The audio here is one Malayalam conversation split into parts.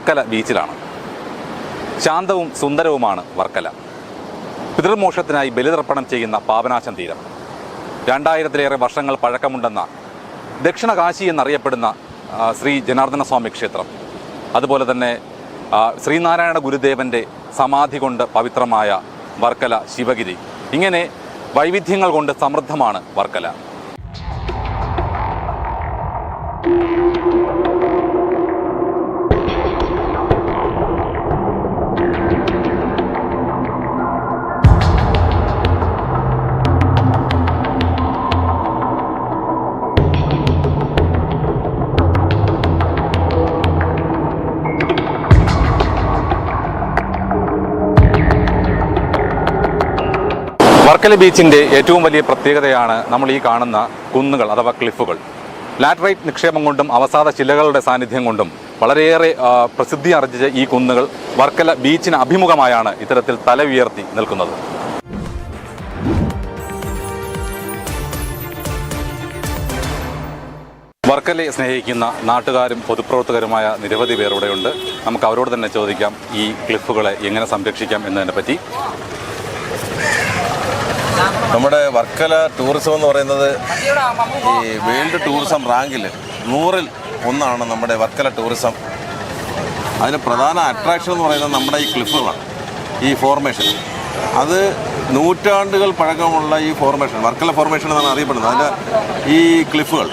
വർക്കല ബീച്ചിലാണ്. ശാന്തവും സുന്ദരവുമാണ് വർക്കല. പിതൃമോക്ഷത്തിനായി ബലിതർപ്പണം ചെയ്യുന്ന പാപനാശം തീരം. 2000-ലേറെ വർഷങ്ങൾ പഴക്കമുണ്ടെന്ന ദക്ഷിണ കാശി എന്നറിയപ്പെടുന്ന ശ്രീ ജനാർദ്ദന സ്വാമി ക്ഷേത്രം, അതുപോലെ തന്നെ ശ്രീനാരായണ ഗുരുദേവൻ്റെ സമാധി കൊണ്ട് പവിത്രമായ വർക്കല ശിവഗിരി, ഇങ്ങനെ വൈവിധ്യങ്ങൾ കൊണ്ട് സമൃദ്ധമാണ് വർക്കല. വർക്കല ബീച്ചിൻ്റെ ഏറ്റവും വലിയ പ്രത്യേകതയാണ് നമ്മൾ ഈ കാണുന്ന കുന്നുകൾ അഥവാ ക്ലിഫുകൾ. ലാറ്ററൈറ്റ് നിക്ഷേപം കൊണ്ടും അവസാദ ശിലകളുടെ സാന്നിധ്യം കൊണ്ടും വളരെയേറെ പ്രസിദ്ധി ആർജിച്ച ഈ കുന്നുകൾ വർക്കല ബീച്ചിന് അഭിമുഖമായാണ് ഇത്തരത്തിൽ തല ഉയർത്തി നിൽക്കുന്നത്. വർക്കലയെ സ്നേഹിക്കുന്ന നാട്ടുകാരും പൊതുപ്രവർത്തകരുമായ നിരവധി പേർ ഇവിടെയുണ്ട്. നമുക്ക് അവരോട് തന്നെ ചോദിക്കാം ഈ ക്ലിഫുകളെ എങ്ങനെ സംരക്ഷിക്കാം എന്നതിനെ പറ്റി. നമ്മുടെ വർക്കല ടൂറിസം എന്ന് പറയുന്നത് ഈ വേൾഡ് ടൂറിസം റാങ്കിൽ 100-ൽ 1 നമ്മുടെ വർക്കല ടൂറിസം. അതിന് പ്രധാന അട്രാക്ഷൻ എന്ന് പറയുന്നത് നമ്മുടെ ഈ ക്ലിഫുകളാണ്, ഈ ഫോർമേഷൻ. അത് നൂറ്റാണ്ടുകൾ പഴക്കമുള്ള ഈ ഫോർമേഷൻ, വർക്കല ഫോർമേഷൻ എന്നാണ് അറിയപ്പെടുന്നത്. അതിൻ്റെ ഈ ക്ലിഫുകൾ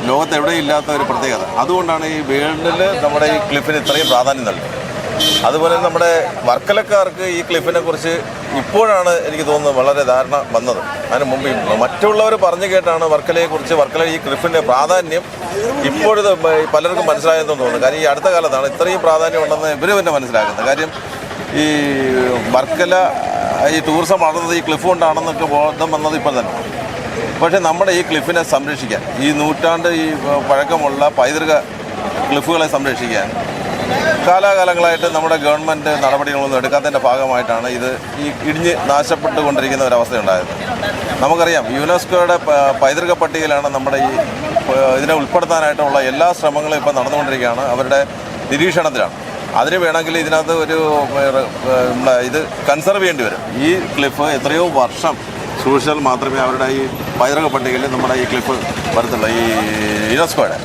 ലോകത്ത് എവിടെയും ഇല്ലാത്ത ഒരു പ്രത്യേകത. അതുകൊണ്ടാണ് ഈ വേൾഡിൽ നമ്മുടെ ഈ ക്ലിഫിന് ഇത്രയും പ്രാധാന്യം നൽകുന്നത്. അതുപോലെ നമ്മുടെ വർക്കലക്കാർക്ക് ഈ ക്ലിഫിനെ കുറിച്ച് ഇപ്പോഴാണ് എനിക്ക് തോന്നുന്നത് വളരെ ധാരണ വന്നത്. അതിന് മുമ്പ് മറ്റുള്ളവർ പറഞ്ഞു കേട്ടാണ് വർക്കലയെക്കുറിച്ച്, വർക്കല ഈ ക്ലിഫിൻ്റെ പ്രാധാന്യം ഇപ്പോഴത് പലർക്കും മനസ്സിലായെന്ന് തോന്നുന്നു. കാര്യം ഈ അടുത്ത കാലത്താണ് ഇത്രയും പ്രാധാന്യം ഉണ്ടെന്ന് ഇവർ തന്നെ മനസ്സിലാക്കുന്നത്. കാര്യം ഈ വർക്കല ഈ ടൂറിസം വളർന്നത് ഈ ക്ലിഫ് കൊണ്ടാണെന്നൊക്കെ ബോധം വന്നത് ഇപ്പോൾ തന്നെ. പക്ഷേ നമ്മുടെ ഈ ക്ലിഫിനെ സംരക്ഷിക്കാൻ, ഈ നൂറ്റാണ്ട് ഈ പഴക്കമുള്ള പൈതൃക ക്ലിഫുകളെ സംരക്ഷിക്കാൻ കാലാകാലങ്ങളായിട്ട് നമ്മുടെ ഗവൺമെൻറ് നടപടികളൊന്നും എടുക്കാത്തതിൻ്റെ ഭാഗമായിട്ടാണ് ഇത് ഈ ഇടിഞ്ഞ് നാശപ്പെട്ടുകൊണ്ടിരിക്കുന്ന ഒരവസ്ഥയുണ്ടായത്. നമുക്കറിയാം, യുനെസ്കോയുടെ പൈതൃക പട്ടികയിലാണ് നമ്മുടെ ഈ ഇതിനെ ഉൾപ്പെടുത്താനായിട്ടുള്ള എല്ലാ ശ്രമങ്ങളും ഇപ്പോൾ നടന്നുകൊണ്ടിരിക്കുകയാണ്. അവരുടെ നിരീക്ഷണത്തിലാണ്. അതിന് വേണമെങ്കിൽ ഇതിനകത്ത് ഒരു ഇത് കൺസർവ് ചെയ്യേണ്ടി വരും. ഈ ക്ലിഫ് എത്രയോ വർഷം സൂക്ഷിച്ചാൽ മാത്രമേ അവരുടെ ഈ പൈതൃക പട്ടികയിൽ നമ്മുടെ ഈ ക്ലിഫ് വരത്തുള്ളൂ, ഈ യുനെസ്കോയുടെ.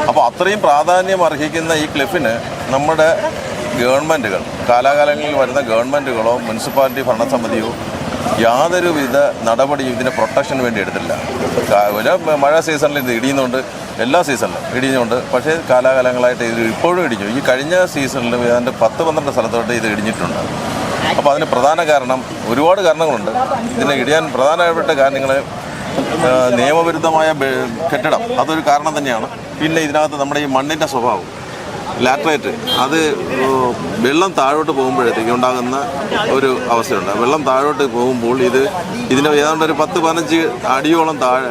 അപ്പോൾ അത്രയും പ്രാധാന്യം അർഹിക്കുന്ന ഈ ക്ലിഫിന് നമ്മുടെ ഗവൺമെൻറ്റുകൾ, കാലാകാലങ്ങളിൽ വരുന്ന ഗവൺമെൻറ്റുകളോ മുനിസിപ്പാലിറ്റി ഭരണസമിതിയോ യാതൊരുവിധ നടപടിയും ഇതിന് പ്രൊട്ടക്ഷന് വേണ്ടി എടുത്തില്ല. മഴ സീസണിൽ ഇത് ഇടിയുന്നുണ്ട്, എല്ലാ സീസണിലും ഇടിഞ്ഞുകൊണ്ട്. പക്ഷേ കാലാകാലങ്ങളായിട്ട് ഇത് ഇപ്പോഴും ഇടിഞ്ഞു. ഈ കഴിഞ്ഞ സീസണിൽ ഏതാണ്ട് 10-12 സ്ഥലത്തോട്ട് ഇത് ഇടിഞ്ഞിട്ടുണ്ട്. അപ്പോൾ അതിന് പ്രധാന കാരണം, ഒരുപാട് കാരണങ്ങളുണ്ട് ഇതിനെ ഇടിയാൻ. പ്രധാനപ്പെട്ട കാര്യങ്ങൾ നിയമവിരുദ്ധമായ കെട്ടിടം, അതൊരു കാരണം തന്നെയാണ്. പിന്നെ ഇതിനകത്ത് നമ്മുടെ ഈ മണ്ണിൻ്റെ സ്വഭാവം, ലാറ്ററൈറ്റ്, അത് വെള്ളം താഴോട്ട് പോകുമ്പോഴത്തേക്ക് ഉണ്ടാകുന്ന ഒരു അവസ്ഥയുണ്ട്. വെള്ളം താഴോട്ട് പോകുമ്പോൾ ഇതിൻ്റെ ഏതാണ്ട് ഒരു 10-15 അടിയോളം താഴെ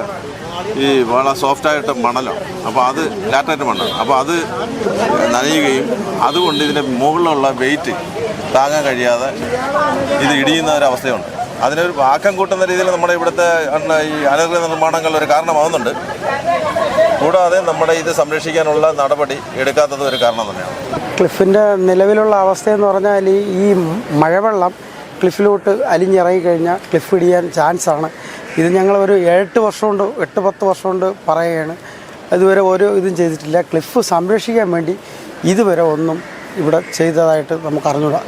ഈ വളരെ സോഫ്റ്റായിട്ട് മണലാണ്. അപ്പോൾ അത് ലാറ്ററൈറ്റ് മണ്ണാണ്. അപ്പോൾ അത് നനയുകയും അതുകൊണ്ട് ഇതിൻ്റെ മുകളിലുള്ള വെയിറ്റ് താങ്ങാൻ കഴിയാതെ ഇത് ഇടിയുന്ന ഒരവസ്ഥയുണ്ട്. അതിനൊരു ആക്കം കൂട്ടുന്ന രീതിയിൽ നമ്മുടെ ഇവിടുത്തെ ഈ അനധികൃത നിർമ്മാണങ്ങൾ ഒരു കാരണമാകുന്നുണ്ട്. കൂടാതെ നമ്മുടെ ഇത് സംരക്ഷിക്കാനുള്ള നടപടി എടുക്കാത്തത് ഒരു കാരണം തന്നെയാണ്. ക്ലിഫിൻ്റെ നിലവിലുള്ള അവസ്ഥയെന്ന് പറഞ്ഞാൽ ഈ മഴവെള്ളം ക്ലിഫിലോട്ട് അലിഞ്ഞിറങ്ങിക്കഴിഞ്ഞാൽ ക്ലിഫ് ഇടിയാൻ ചാൻസാണ്. ഇത് ഞങ്ങളൊരു 8 വർഷം കൊണ്ട് 8-10 വർഷം കൊണ്ട് പറയുകയാണ്. ഇതുവരെ ഒരു ഇതും ചെയ്തിട്ടില്ല. ക്ലിഫ് സംരക്ഷിക്കാൻ വേണ്ടി ഇതുവരെ ഒന്നും ഇവിടെ ചെയ്തതായിട്ട് നമുക്ക് അറിഞ്ഞൂടാ.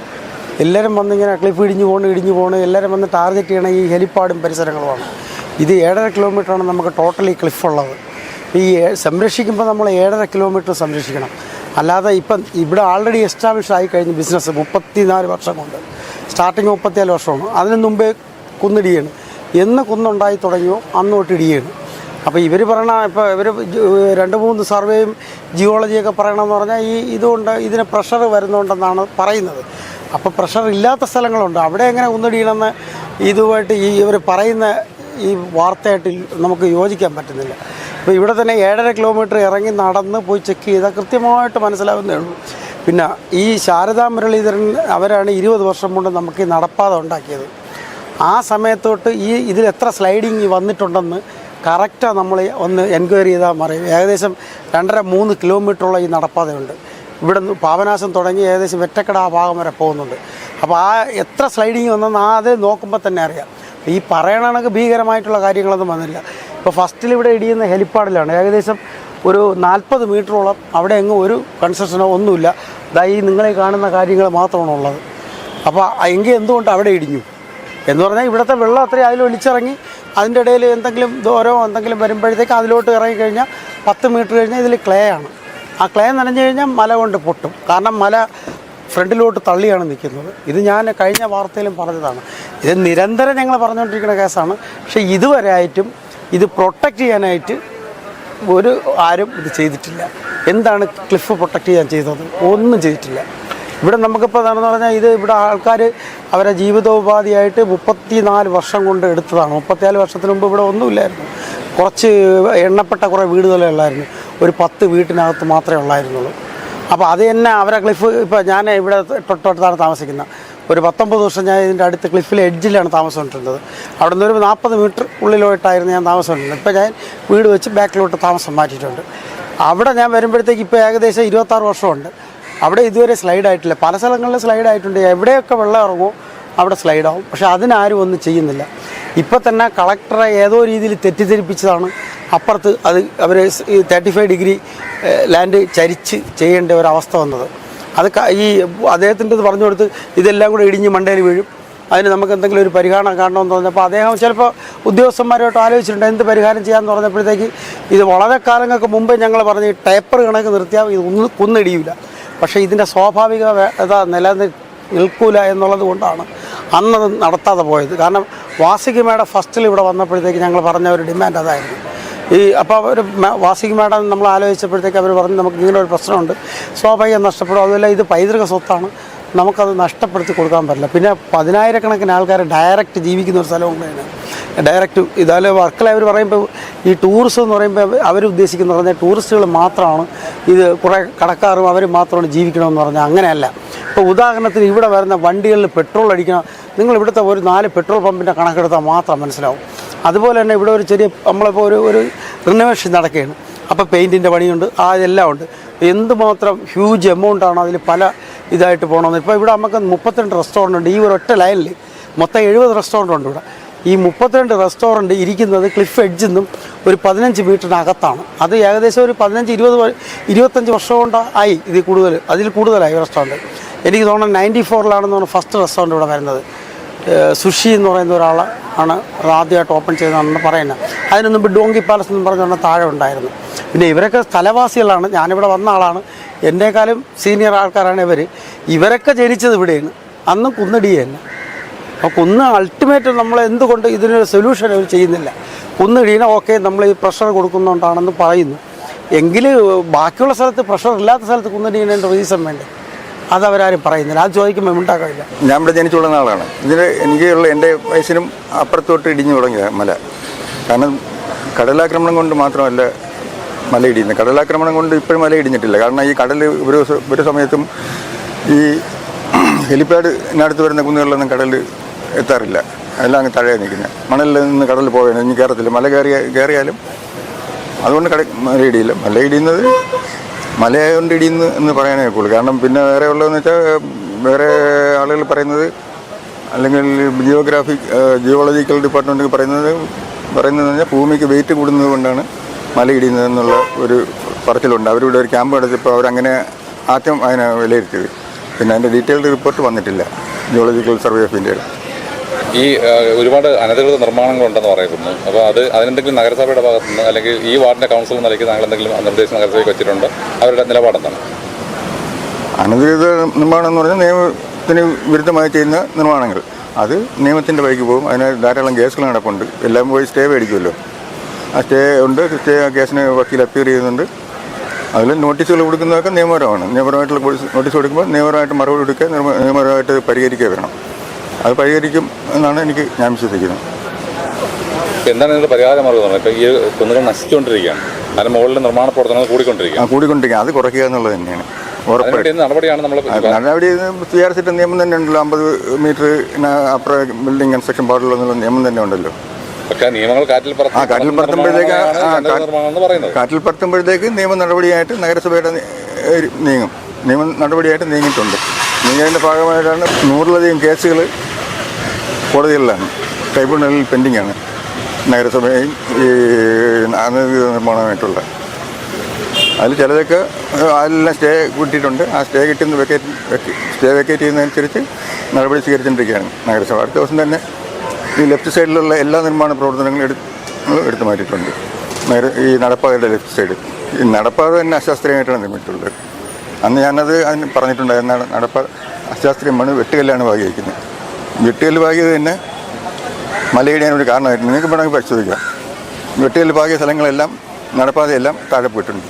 എല്ലാവരും വന്നിങ്ങനെ ക്ലിഫ് ഇടിഞ്ഞു പോകണം, എല്ലാവരും വന്ന് ടാർഗറ്റ് ചെയ്യണം ഈ ഹെലിപ്പാഡും പരിസരങ്ങളുമാണ്. ഇത് 7.5 കിലോമീറ്ററാണ് നമുക്ക് ടോട്ടലി ക്ലിഫുള്ളത്. ഈ സംരക്ഷിക്കുമ്പോൾ നമ്മൾ 7.5 കിലോമീറ്റർ സംരക്ഷിക്കണം. അല്ലാതെ ഇപ്പം ഇവിടെ ആൾറെഡി എസ്റ്റാബ്ലിഷ് ആയി കഴിഞ്ഞ ബിസിനസ് 34 വർഷം കൊണ്ട്, സ്റ്റാർട്ടിങ് 34 വർഷമാണ്. അതിന് മുമ്പേ കുന്നിടിയാണ്. എന്ന് കുന്നുണ്ടായി തുടങ്ങിയോ അന്ന് തൊട്ട് ഇടിയാണ്. അപ്പോൾ ഇവർ പറയണ, ഇപ്പോൾ ഇവർ 2-3 സർവേയും ജിയോളജിയൊക്കെ പറയണമെന്ന് പറഞ്ഞാൽ ഇതുകൊണ്ട് ഇതിന് പ്രഷർ വരുന്നുണ്ടെന്നാണ് പറയുന്നത്. അപ്പോൾ പ്രഷർ ഇല്ലാത്ത സ്ഥലങ്ങളുണ്ട്, അവിടെ എങ്ങനെ കുന്നിടിയണമെന്ന് ഇതുമായിട്ട് ഇവർ പറയുന്ന ഈ വാർത്തയായിട്ട് നമുക്ക് യോജിക്കാൻ പറ്റുന്നില്ല. അപ്പോൾ ഇവിടെ തന്നെ 7.5 കിലോമീറ്റർ ഇറങ്ങി നടന്ന് പോയി ചെക്ക് ചെയ്താൽ കൃത്യമായിട്ട് മനസ്സിലാവുന്നേ ഉള്ളൂ. പിന്നെ ഈ ശാരദാ മുരളീധരൻ അവരാണ് 20 വർഷം കൊണ്ട് നമുക്ക് ഈ നടപ്പാത ഉണ്ടാക്കിയത്. ആ സമയത്തോട്ട് ഇതിൽ എത്ര സ്ലൈഡിങ് വന്നിട്ടുണ്ടെന്ന് കറക്റ്റാണ് നമ്മൾ ഒന്ന് എൻക്വയറി ചെയ്താൽ മറിയും. ഏകദേശം 2.5-3 കിലോമീറ്ററുള്ള ഈ നടപ്പാതയുണ്ട്. ഇവിടെ നിന്ന് പാപനാശം തുടങ്ങി ഏകദേശം വെറ്റക്കട ആ ഭാഗം വരെ പോകുന്നുണ്ട്. അപ്പോൾ ആ എത്ര സ്ലൈഡിങ് വന്നെന്ന് അത് നോക്കുമ്പോൾ തന്നെ അറിയാം. ഈ പറയണ കണക്ക് ഭീകരമായിട്ടുള്ള കാര്യങ്ങളൊന്നും വന്നില്ല. ഇപ്പോൾ ഫസ്റ്റിൽ ഇവിടെ ഇടിയുന്ന ഹെലിപ്പാഡിലാണ് ഏകദേശം ഒരു 40 മീറ്ററോളം അവിടെ എങ്ങും ഒരു കൺസ്ട്രക്ഷനോ ഒന്നുമില്ല. ഈ നിങ്ങളെ കാണുന്ന കാര്യങ്ങൾ മാത്രമാണ് ഉള്ളത്. അപ്പോൾ എങ്കിൽ എന്തുകൊണ്ട് അവിടെ ഇടിഞ്ഞു എന്ന് പറഞ്ഞാൽ ഇവിടുത്തെ വെള്ളം അത്രയും അതിൽ ഒലിച്ചിറങ്ങി അതിൻ്റെ ഇടയിൽ എന്തെങ്കിലും ദൂരമോ എന്തെങ്കിലും വരുമ്പോഴത്തേക്ക് അതിലോട്ട് ഇറങ്ങിക്കഴിഞ്ഞാൽ 10 മീറ്റർ കഴിഞ്ഞാൽ ഇതിൽ ക്ലേ ആണ്. ആ ക്ലേ നനഞ്ഞു കഴിഞ്ഞാൽ മല കൊണ്ട് പൊട്ടും. കാരണം മല ഫ്രണ്ടിലോട്ട് തള്ളിയാണ് നിൽക്കുന്നത്. ഇത് ഞാൻ കഴിഞ്ഞ വാർത്തയിലും പറഞ്ഞതാണ്. ഇത് നിരന്തരം ഞങ്ങൾ പറഞ്ഞുകൊണ്ടിരിക്കുന്ന കേസാണ്. പക്ഷേ ഇതുവരെ ആയിട്ടും ഇത് പ്രൊട്ടക്റ്റ് ചെയ്യാനായിട്ട് ആരും ഇത് ചെയ്തിട്ടില്ല. എന്താണ് ക്ലിഫ് പ്രൊട്ടക്റ്റ് ചെയ്യാൻ ചെയ്തത്? ഒന്നും ചെയ്തിട്ടില്ല. ഇവിടെ നമുക്കിപ്പോൾ എന്താണെന്ന് പറഞ്ഞാൽ ഇത് ഇവിടെ ആൾക്കാർ അവരെ ജീവിതോപാധിയായിട്ട് 34 വർഷം കൊണ്ട് എടുത്തതാണ്. 34 വർഷത്തിന് മുമ്പ് ഇവിടെ ഒന്നുമില്ലായിരുന്നു. കുറച്ച് എണ്ണപ്പെട്ട കുറേ വീടുകളേ ഉള്ളായിരുന്നു. ഒരു 10 വീട്ടിനകത്ത് മാത്രമേ ഉള്ളായിരുന്നുള്ളൂ. അപ്പോൾ അത് തന്നെ അവരെ ക്ലിഫ് ഇപ്പോൾ ഞാൻ ഇവിടെ തൊട്ടടുത്താണ് താമസിക്കുന്നത്. ഒരു 19 വർഷം ഞാൻ ഇതിൻ്റെ അടുത്ത് ക്ലിഫിലെ എഡ്ജിലാണ് താമസിച്ചുകൊണ്ടിരുന്നത്. അവിടെ നിന്ന് ഒരു 40 മീറ്റർ ഉള്ളിലോട്ടായിരുന്നു ഞാൻ താമസിച്ചുകൊണ്ടിരുന്നത്. ഇപ്പോൾ ഞാൻ വീട് വെച്ച് ബാക്കിലോട്ട് താമസം മാറ്റിയിട്ടുണ്ട്. അവിടെ ഞാൻ വരുമ്പോഴത്തേക്ക് ഇപ്പോൾ ഏകദേശം 26 വർഷമുണ്ട്. അവിടെ ഇതുവരെ സ്ലൈഡായിട്ടില്ല. പല സ്ഥലങ്ങളിൽ സ്ലൈഡായിട്ടുണ്ട്. എവിടെയൊക്കെ വെള്ളം ഇറങ്ങുമോ അവിടെ സ്ലൈഡാവും. പക്ഷേ അതിനാരും ഒന്നും ചെയ്യുന്നില്ല. ഇപ്പോൾ തന്നെ കളക്ടറെ ഏതോ രീതിയിൽ തെറ്റിദ്ധരിപ്പിച്ചതാണ്. അപ്പുറത്ത് അത് അവർ 35 ഡിഗ്രി ലാൻഡ് ചരിച്ച് ചെയ്യേണ്ട ഒരവസ്ഥ വന്നത്. അത് ഈ അദ്ദേഹത്തിൻ്റെ ഇത് പറഞ്ഞു കൊടുത്ത് ഇതെല്ലാം കൂടെ ഇടിഞ്ഞ് മണ്ടയിൽ വീഴും, അതിന് നമുക്ക് എന്തെങ്കിലും ഒരു പരിഹാരം കാണണമെന്ന് പറഞ്ഞപ്പോൾ അദ്ദേഹം ചിലപ്പോൾ ഉദ്യോഗസ്ഥന്മാരുമായിട്ട് ആലോചിച്ചിട്ടുണ്ട് എന്ത് പരിഹാരം ചെയ്യാമെന്ന് പറഞ്ഞപ്പോഴത്തേക്ക് ഇത് വളരെ കാലങ്ങൾക്ക് മുമ്പേ ഞങ്ങൾ പറഞ്ഞ് ടേപ്പർ കണക്ക് നിർത്തിയാൽ ഇത് കുന്നിടിയില്ല. പക്ഷേ ഇതിൻ്റെ സ്വാഭാവിക നിൽക്കൂല എന്നുള്ളത് കൊണ്ടാണ് അന്നത് നടത്താതെ പോയത്. കാരണം വാസിക് മേഡം ഫസ്റ്റിൽ ഇവിടെ വന്നപ്പോഴത്തേക്ക് ഞങ്ങൾ പറഞ്ഞ ഒരു ഡിമാൻഡ് അതായിരുന്നു. അപ്പോൾ അവർ വാസിക് മേഡം നമ്മൾ ആലോചിച്ചപ്പോഴത്തേക്ക് അവർ പറഞ്ഞ് നമുക്ക് ഇങ്ങനെ ഒരു പ്രശ്നമുണ്ട്, സ്വാഭാവികം നഷ്ടപ്പെടും. അതുമല്ല ഇത് പൈതൃക സ്വത്താണ്, നമുക്കത് നഷ്ടപ്പെടുത്തി കൊടുക്കാൻ പറ്റില്ല. പിന്നെ 10,000-കണക്കിന് ആൾക്കാർ ഡയറക്റ്റ് ജീവിക്കുന്ന ഒരു സ്ഥലവും കൂടെയാണ്. ഡയറക്റ്റ് ഇതായാലും വർക്കല അവർ പറയുമ്പോൾ ഈ ടൂറിസം എന്ന് പറയുമ്പോൾ അവരുദ്ദേശിക്കുന്നത് പറഞ്ഞാൽ ടൂറിസ്റ്റുകൾ മാത്രമാണ് ഇത് കുറേ കടക്കാരും അവർ മാത്രമാണ് ജീവിക്കണമെന്ന് പറഞ്ഞാൽ അങ്ങനെയല്ല. ഇപ്പോൾ ഉദാഹരണത്തിന് ഇവിടെ വരുന്ന വണ്ടികളിൽ പെട്രോൾ അടിക്കണം, നിങ്ങൾ ഇവിടുത്തെ ഒരു 4 പെട്രോൾ പമ്പിൻ്റെ കണക്കെടുത്താൽ മാത്രം മനസ്സിലാവും. അതുപോലെ തന്നെ ഇവിടെ ഒരു ചെറിയ നമ്മളിപ്പോൾ ഒരു റിനോവേഷൻ നടക്കുകയാണ്. അപ്പോൾ പെയിൻറ്റിൻ്റെ പണിയുണ്ട്, ഇതെല്ലാം ഉണ്ട്. എന്തുമാത്രം ഹ്യൂജ് എമൗണ്ടാണ് അതിൽ പല ഇതായിട്ട് പോകണമെന്ന്. ഇപ്പോൾ ഇവിടെ നമുക്ക് 32 റെസ്റ്റോറൻ്റ് ഉണ്ട്. ഈ ഒരൊറ്റ ലൈനിൽ മൊത്തം 70 റെസ്റ്റോറൻ്റ് ഉണ്ട് ഇവിടെ. ഈ 32 റെസ്റ്റോറൻറ്റ് ഇരിക്കുന്നത് ക്ലിഫ് എഡ്ജിൽ നിന്നും ഒരു 15 മീറ്ററിനകത്താണ്. അത് ഏകദേശം ഒരു 15-20-25 വർഷം കൊണ്ടായി അതിൽ കൂടുതലായി റെസ്റ്റോറൻറ്റ്. എനിക്ക് തോന്നുന്നു 94-ലാണെന്ന് പറഞ്ഞാൽ ഫസ്റ്റ് റെസ്റ്റോറൻറ്റ് ഇവിടെ വരുന്നത്. സുഷി എന്ന് പറയുന്ന ഒരാൾ ആണ് അത് ആദ്യമായിട്ട് ഓപ്പൺ ചെയ്തതാണെന്ന് പറയുന്നത്. അതിന് മുമ്പ് ഡോങ്കി പാലസ് എന്ന് പറഞ്ഞ താഴെ ഉണ്ടായിരുന്നു. പിന്നെ ഇവരൊക്കെ സ്ഥലവാസികളാണ്, ഞാനിവിടെ വന്ന ആളാണ്, എൻ്റെക്കാളും സീനിയർ ആൾക്കാരാണ് ഇവരൊക്കെ ജനിച്ചത് ഇവിടെയാണ്. അന്ന് കുന്നിടിയല്ല. അപ്പോൾ കുന്ന് അൾട്ടിമേറ്റ് നമ്മൾ എന്തുകൊണ്ട് ഇതിനൊരു സൊല്യൂഷൻ അവർ ചെയ്യുന്നില്ല. കുന്നിടീന ഓക്കെ നമ്മൾ ഈ പ്രഷർ കൊടുക്കുന്നതുകൊണ്ടാണെന്ന് പറയുന്നു. എങ്കിൽ ബാക്കിയുള്ള സ്ഥലത്ത് പ്രഷർ ഇല്ലാത്ത സ്ഥലത്ത് കുന്നിടീനേണ്ട റീസൺ വേണ്ടേ? അതവരാരും പറയുന്നില്ല. അത് ചോദിക്കുമ്പോൾ ഉണ്ടാക്കില്ല. ഞാൻ ഇവിടെ ജനിച്ചുള്ള ആളാണ്. ഇതിന് എനിക്കുള്ള എൻ്റെ വയസ്സിനും അപ്പുറത്തോട്ട് ഇടിഞ്ഞു തുടങ്ങിയ മല. കാരണം കടലാക്രമണം കൊണ്ട് മാത്രമല്ല മല ഇടിയുന്നത്. കടലാക്രമണം കൊണ്ട് ഇപ്പോഴും മല ഇടിഞ്ഞിട്ടില്ല. കാരണം ഈ കടൽ ഒരു സമയത്തും ഈ ഹെലിപ്പാഡിനടുത്ത് വരുന്ന കുന്നുകളിലൊന്നും കടൽ എത്താറില്ല. എല്ലാം അങ്ങ് താഴെ നിൽക്കുന്നത്. മണലിൽ നിന്ന് കടൽ പോവുകയാണ്, ഇനി കയറത്തില്ല. മല കയറിയാലും അതുകൊണ്ട് മല ഇടിയില്ല. മല ഇടിയുന്നത് മലയായതുകൊണ്ട് ഇടിയുന്നു എന്ന് പറയാനേ ഒക്കുള്ളൂ. കാരണം പിന്നെ വേറെ ഉള്ളതെന്ന് വെച്ചാൽ വേറെ ആളുകൾ പറയുന്നത്, അല്ലെങ്കിൽ ജിയോളജിക്കൽ ഡിപ്പാർട്ട്മെൻറ്റ് പറയുന്നതെന്ന് പറഞ്ഞാൽ ഭൂമിക്ക് വെയിറ്റ് കൂടുന്നത് കൊണ്ടാണ് മല ഇടിയുന്നതെന്നുള്ള ഒരു പറച്ചിലുണ്ട്. അവരിവിടെ ഒരു ക്യാമ്പ് നടത്തിയപ്പോൾ അവരങ്ങനെ ആദ്യം അതിനെ വിലയിരുത്തിയത്. പിന്നെ അതിൻ്റെ ഡീറ്റെയിൽഡ് റിപ്പോർട്ട് വന്നിട്ടില്ല ജിയോളജിക്കൽ സർവേ ഓഫ് ഇന്ത്യയുടെ. ഈ ഒരുപാട് അനധികൃത നിർമ്മാണങ്ങളുണ്ടെന്ന് പറയുന്നു. അപ്പോൾ അതിനെന്തെങ്കിലും നഗരസഭയുടെ ഭാഗത്തുനിന്ന് അല്ലെങ്കിൽ ഈ വാർഡിൻ്റെ കൗൺസിൽ നിലയ്ക്ക് താങ്കൾ എന്തെങ്കിലും നിർദ്ദേശം നഗരസഭയ്ക്ക് വെച്ചിട്ടുണ്ട്? അവരുടെ നിലപാടെന്താണ്? അനധികൃത നിർമ്മാണം എന്ന് പറഞ്ഞാൽ നിയമത്തിന് വിരുദ്ധമായി ചെയ്യുന്ന നിർമ്മാണങ്ങൾ അത് നിയമത്തിൻ്റെ വഴിക്ക് പോകും. അതിന് ധാരാളം കേസുകൾ നടപ്പുണ്ട്. എല്ലാം പോയി സ്റ്റേ മേടിക്കുമല്ലോ. ആ സ്റ്റേ ഉണ്ട്. സ്റ്റേ കേസിന് വക്കീൽ അപ്പീർ ചെയ്യുന്നുണ്ട്. അതിൽ നോട്ടീസുകൾ കൊടുക്കുന്നതൊക്കെ നിയമപരമാണ്. നിയമപരമായിട്ടുള്ള നോട്ടീസ് കൊടുക്കുമ്പോൾ നിയമപരമായിട്ട് മറുപടി കൊടുക്കുക, നിയമപരമായിട്ട് പരിഹരിക്കുക വേണം. അത് പരിഹരിക്കും എന്നാണ് ഞാൻ വിശ്വസിക്കുന്നത്. എന്താണ് ഇതിൻ്റെ പരിഹാര മാർഗ്ഗം? ഇപ്പോൾ ഈ കുന്നുകൾ നശിച്ചുകൊണ്ടിരിക്കുകയാണ്, അതിന് മുകളിൽ നിർമ്മാണ പ്രവർത്തനങ്ങൾ കൂടിക്കൊണ്ടിരിക്കുക. അത് കുറയ്ക്കുക എന്നുള്ളത് തന്നെയാണ് നടപടിയാണ്. നടപടി CRC നിയമം തന്നെ ഉണ്ടല്ലോ. 50 മീറ്റർ അപ്പുറം ബിൽഡിംഗ് കൺസ്ട്രക്ഷൻ പാടുള്ളൂ എന്നുള്ള നിയമം തന്നെ ഉണ്ടല്ലോ. കാറ്റിൽ പറത്തുമ്പോഴത്തേക്ക് നിയമ നടപടിയായിട്ട് നഗരസഭയുടെ നീങ്ങും. നിയമ നടപടിയായിട്ട് നീങ്ങിയിട്ടുണ്ട്. നീങ്ങിയതിൻ്റെ ഭാഗമായിട്ടാണ് 100-ലധികം കേസുകൾ കോടതികളിലാണ്, ട്രൈബ്യൂണലിൽ പെൻഡിങ്ങാണ്. നഗരസഭയും ഈ അനധികൃത നിർമ്മാണമായിട്ടുള്ള അതിൽ ചിലതൊക്കെ അതിലെല്ലാം സ്റ്റേ കിട്ടിയിട്ടുണ്ട്. ആ സ്റ്റേ കിട്ടുന്ന സ്റ്റേ വെക്കേറ്റ് ചെയ്യുന്നതനുസരിച്ച് നടപടി സ്വീകരിച്ചുകൊണ്ടിരിക്കുകയാണ് നഗരസഭ. അടുത്ത ദിവസം തന്നെ ഈ ലെഫ്റ്റ് സൈഡിലുള്ള എല്ലാ നിർമ്മാണ പ്രവർത്തനങ്ങളും എടുത്തു മാറ്റിയിട്ടുണ്ട്. ഈ നടപ്പാതയുടെ ലെഫ്റ്റ് സൈഡ്, ഈ നടപ്പാത തന്നെ അശാസ്ത്രീയമായിട്ടാണ് നിർമ്മിച്ചിട്ടുള്ളത്. അന്ന് ഞാനത് അതിന് പറഞ്ഞിട്ടുണ്ടായിരുന്നു. നടപ്പാത അശാസ്ത്രീയമാണ്, വെട്ടുകല്ലാണ് ഭാഗിക്കുന്നത്. വെട്ടുകല്ല് ഭാഗിയത് തന്നെ മലയിടാനൊരു കാരണമായിട്ട് നിങ്ങൾക്ക് വേണമെങ്കിൽ പരിശോധിക്കാം. വെട്ടുകല്ല് ഭാഗിയ സ്ഥലങ്ങളെല്ലാം നടപ്പാതയെല്ലാം താഴെ പോയിട്ടുണ്ട്,